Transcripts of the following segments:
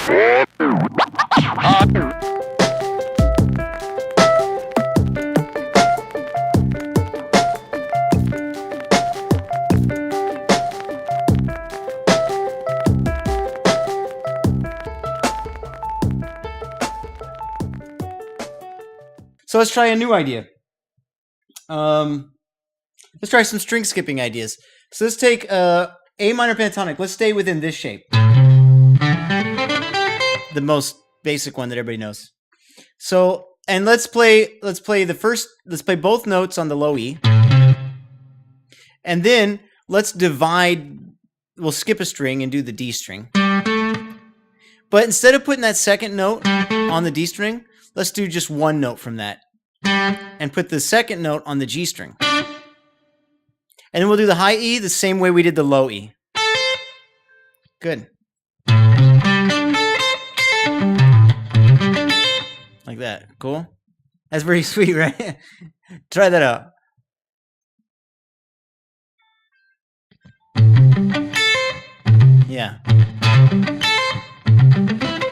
So let's try a new idea. Let's try some string skipping ideas. So let's take A minor pentatonic. Let's stay within this shape. The most basic one that everybody knows. So, and let's play both notes on the low E. And then let's divide, we'll skip a string and do the D string. But instead of putting that second note on the D string, let's do just one note from that and put the second note on the G string. And then we'll do the high E the same way we did the low E. Good. Like that. Cool? That's pretty sweet, right? Try that out. Yeah.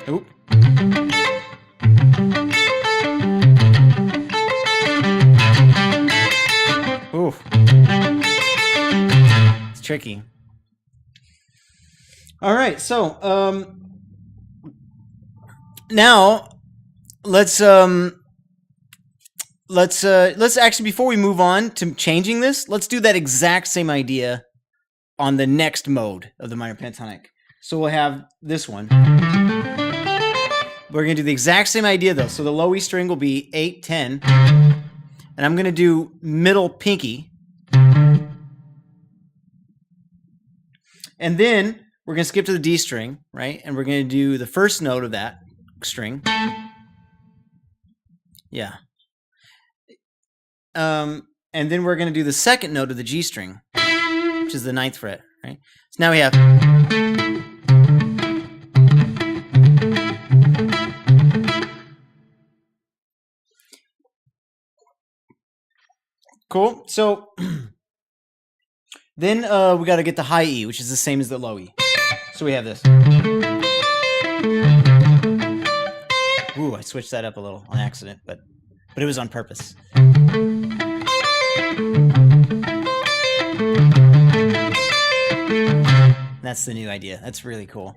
Oop. Oof. It's tricky. All right, so now let's actually, before we move on to changing this, let's do that exact same idea on the next mode of the minor pentatonic. So we'll have this one. We're going to do the exact same idea though. So the low E string will be 8, 10. And I'm going to do middle pinky. And then we're going to skip to the D string, right? And we're going to do the first note of that string. Yeah. And then we're going to do the second note of the G string, which is the 9th fret, right? So now we have... Cool. So then we got to get the high E, which is the same as the low E. So we have this. Ooh, I switched that up a little on accident, but it was on purpose. That's the new idea. That's really cool.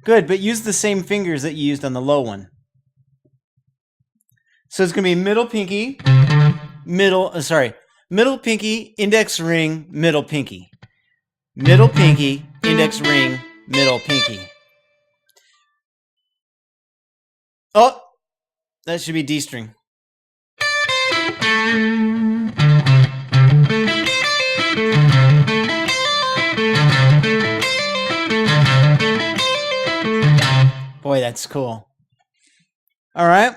Good, but use the same fingers that you used on the low one. So it's going to be middle pinky, middle pinky, index ring, middle pinky. Middle pinky, index ring, middle pinky. Oh, that should be D string. Boy, that's cool. All right.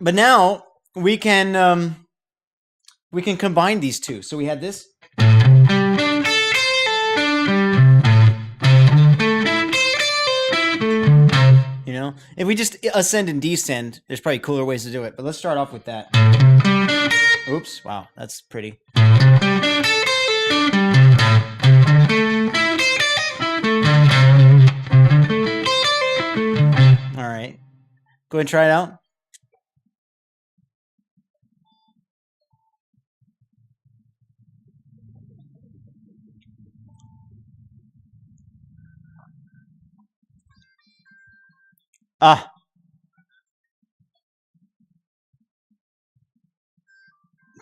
But now we can combine these two. So we had this. You know, if we just ascend and descend, there's probably cooler ways to do it. But let's start off with that. Oops. Wow, that's pretty. All right. Go ahead and try it out. Ah.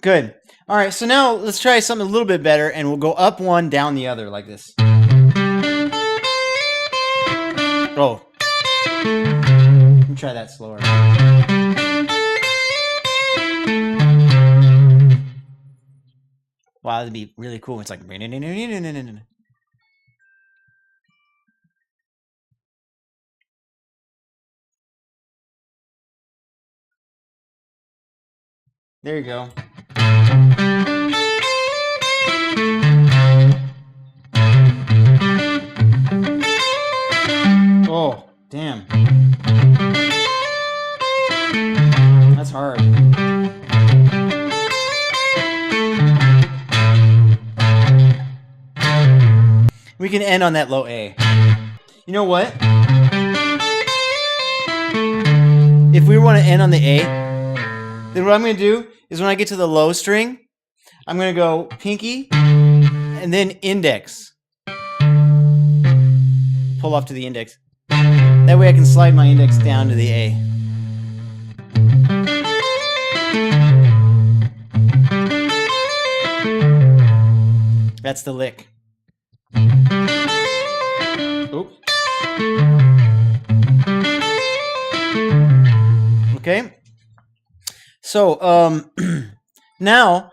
Good. All right, so now let's try something a little bit better, and we'll go up one, down the other, like this. Oh. Let me try that slower. Wow, that'd be really cool. It's like... There you go. Oh, damn. That's hard. We can end on that low A. You know what? If we want to end on the A, then what I'm going to do is when I get to the low string, I'm going to go pinky and then index. Pull off to the index. That way I can slide my index down to the A. That's the lick. Oops. Okay. So now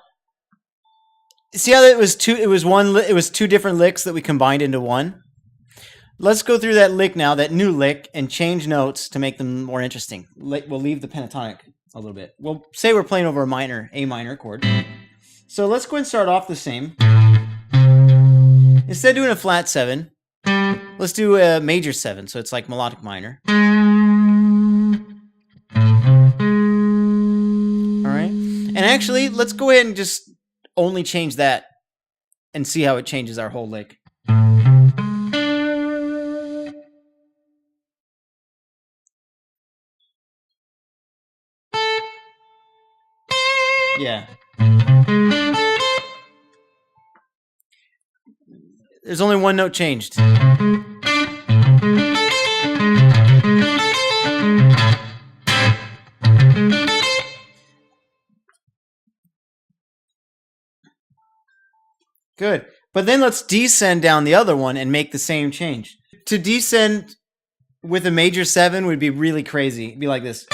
see how it was two different licks that we combined into one? Let's go through that lick now, that new lick, and change notes to make them more interesting. We'll leave the pentatonic a little bit. We'll say we're playing over a A minor chord. So let's go and start off the same. Instead of doing a flat 7, let's do a major 7, so it's like melodic minor. Alright? And actually, let's go ahead and just only change that and see how it changes our whole lick. Yeah. There's only one note changed. Good. But then let's descend down the other one and make the same change. To descend with a major 7 would be really crazy. It'd be like this.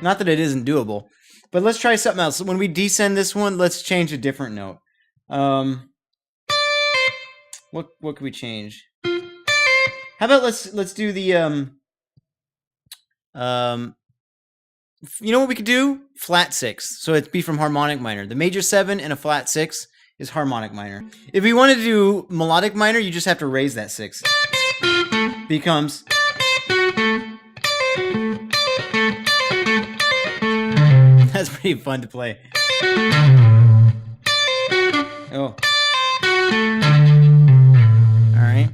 Not that it isn't doable, but let's try something else. When we descend this one, let's change a different note. What could we change? How about let's do the you know what we could do? Flat 6. So it'd be from harmonic minor. The major 7 and a flat 6 is harmonic minor. If we wanted to do melodic minor, you just have to raise that 6. Becomes that's pretty fun to play. Oh. Alright.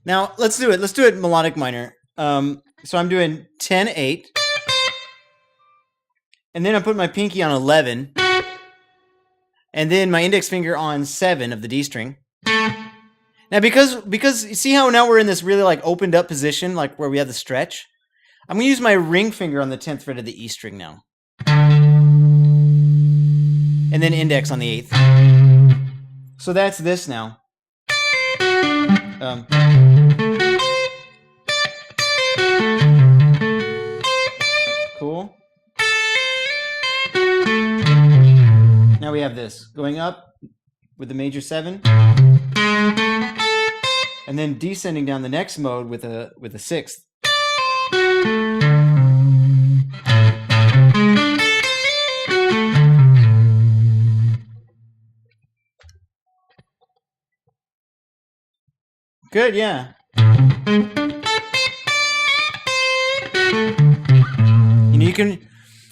Now, let's do it. Let's do it melodic minor. So I'm doing 10-8. And then I put my pinky on 11. And then my index finger on 7 of the D string. Now, because you see how now we're in this really like opened up position, like where we have the stretch? I'm going to use my ring finger on the 10th fret of the E string now. And then index on the 8th. So that's this now. Cool. Now we have this going up with the major 7, and then descending down the next mode with a 6th. Good, yeah. You can.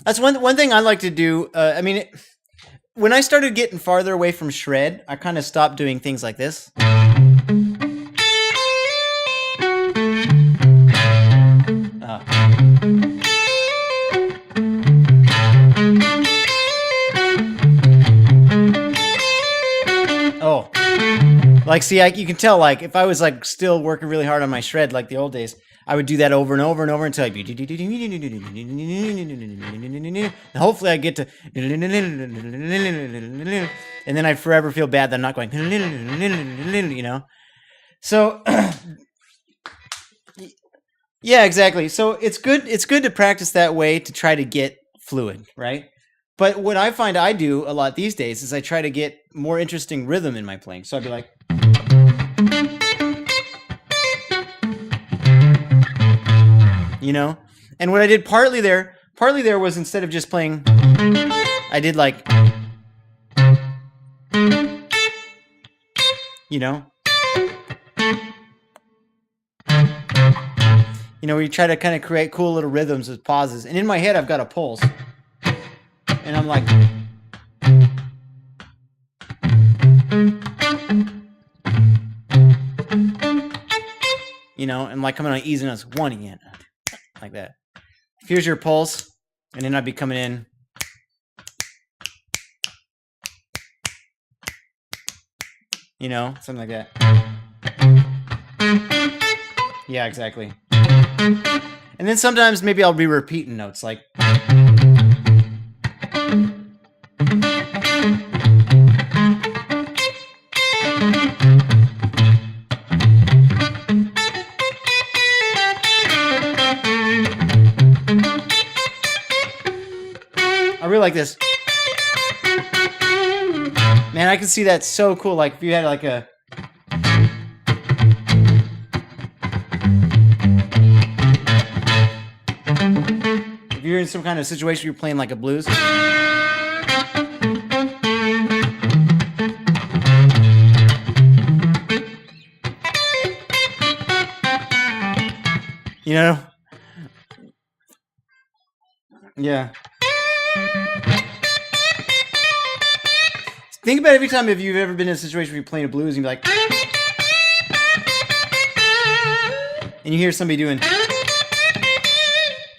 That's one thing I like to do. I mean, when I started getting farther away from shred, I kind of stopped doing things like this. Oh. Like, see, you can tell, like, if I was, like, still working really hard on my shred like the old days, I would do that over and over and over until and hopefully I get to and then I'd forever feel bad that I'm not going, you know? So, yeah, exactly. So it's good to practice that way to try to get fluid, right? But what I find I do a lot these days is I try to get more interesting rhythm in my playing. So I'd be like, you know? And what I did partly there was instead of just playing, I did like, you know? You know, we try to kind of create cool little rhythms with pauses. And in my head, I've got a pulse. And I'm like... you know, and like coming on easy notes, 1 again, like that. Here's your pulse, and then I'd be coming in. You know, something like that. Yeah, exactly. And then sometimes maybe I'll be repeating notes, like. I really like this. Man, I can see that so cool. Like if you had like a. If you're in some kind of situation you're playing like a blues. You know? Yeah. Think about every time if you've ever been in a situation where you're playing a blues and you're like, and you hear somebody doing,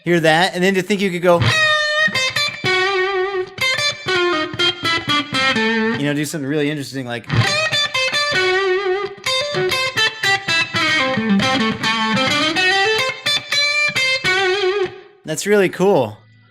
hear that, and then to think you could go, you know, do something really interesting like. That's really cool.